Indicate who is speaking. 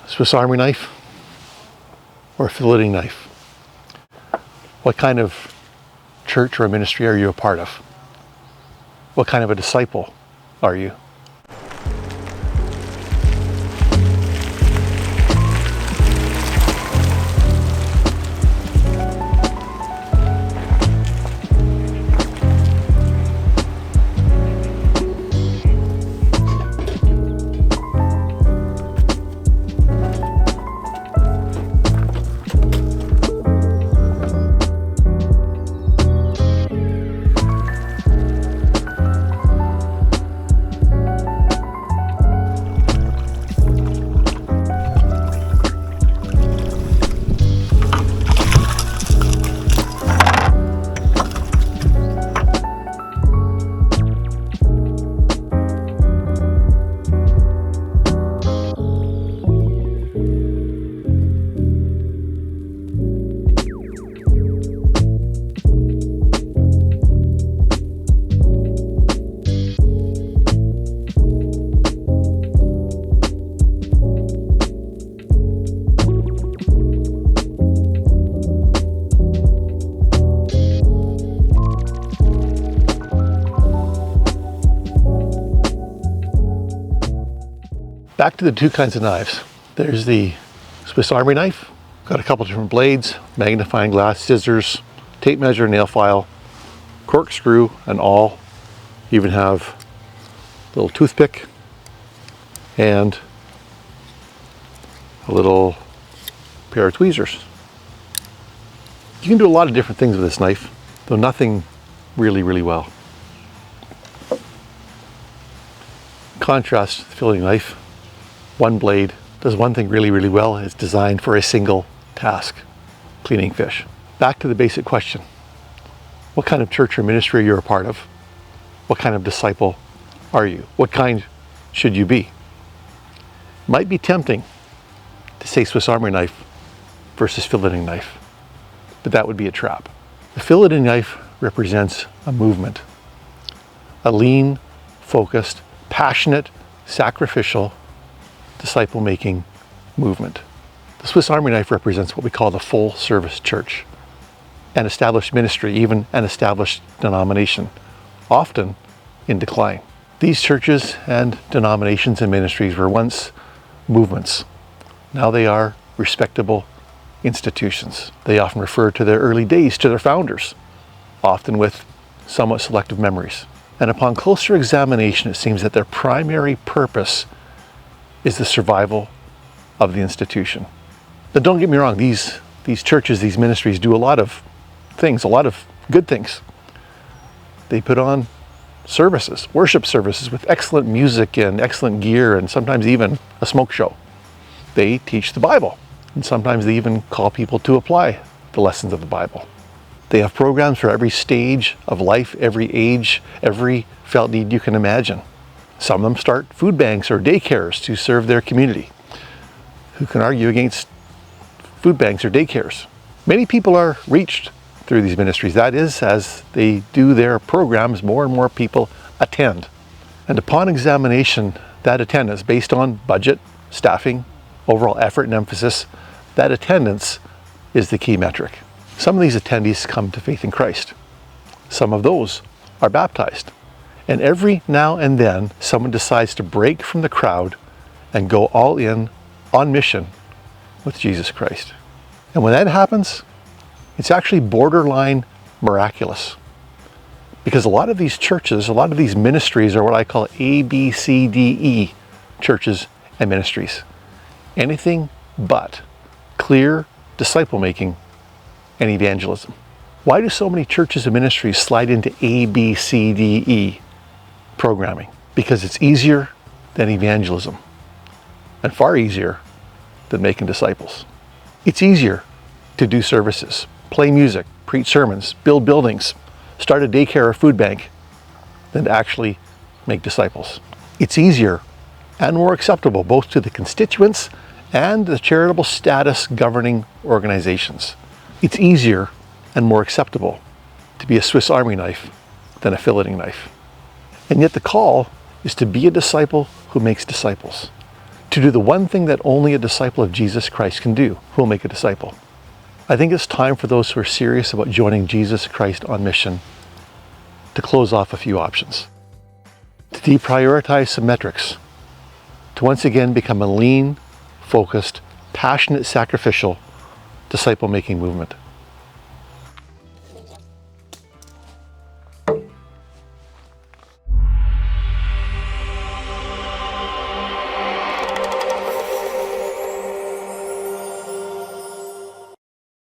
Speaker 1: Swiss Army knife or filleting knife? What kind of church or ministry are you a part of? What kind of a disciple are you? Back to the two kinds of knives. There's the Swiss Army knife, got a couple different blades, magnifying glass, scissors, tape measure, nail file, corkscrew, and awl. You even have a little toothpick and a little pair of tweezers. You can do a lot of different things with this knife, though nothing really well. Contrast the filleting knife. One blade does one thing really well. It's designed for a single task, cleaning fish. Back to the basic question. What kind of church or ministry are you a part of? What kind of disciple are you? What kind should you be? Might be tempting to say Swiss Army knife versus filleting knife, but that would be a trap. The filleting knife represents a movement, a lean, focused, passionate, sacrificial, disciple-making movement. The Swiss Army knife represents what we call the full-service church, an established ministry, even an established denomination, often in decline. These churches and denominations and ministries were once movements. Now they are respectable institutions. They often refer to their early days, to their founders, often with somewhat selective memories. And upon closer examination, it seems that their primary purpose is the survival of the institution. But don't get me wrong, these churches, these ministries do a lot of things, a lot of good things. They put on services, worship services with excellent music and excellent gear and sometimes even a smoke show. They teach the Bible, and sometimes they even call people to apply the lessons of the Bible. They have programs for every stage of life, every age, every felt need you can imagine. Some of them start food banks or daycares to serve their community. Who can argue against food banks or daycares? Many people are reached through these ministries. That is, as they do their programs, more and more people attend. And upon examination, that attendance, based on budget, staffing, overall effort and emphasis, that attendance is the key metric. Some of these attendees come to faith in Christ. Some of those are baptized. And every now and then, someone decides to break from the crowd and go all in on mission with Jesus Christ. And when that happens, it's actually borderline miraculous. Because a lot of these churches, a lot of these ministries are what I call ABCDE churches and ministries. Anything but clear disciple making and evangelism. Why do so many churches and ministries slide into ABCDE programming? Because it's easier than evangelism and far easier than making disciples. It's easier to do services, play music, preach sermons, build buildings, start a daycare or food bank than to actually make disciples. It's easier and more acceptable both to the constituents and the charitable status governing organizations. It's easier and more acceptable to be a Swiss Army knife than a filleting knife. And yet the call is to be a disciple who makes disciples. to do the one thing that only a disciple of Jesus Christ can do, who will make a disciple. I think it's time for those who are serious about joining Jesus Christ on mission to close off a few options, to deprioritize some metrics, to once again become a lean, focused, passionate, sacrificial, disciple-making movement.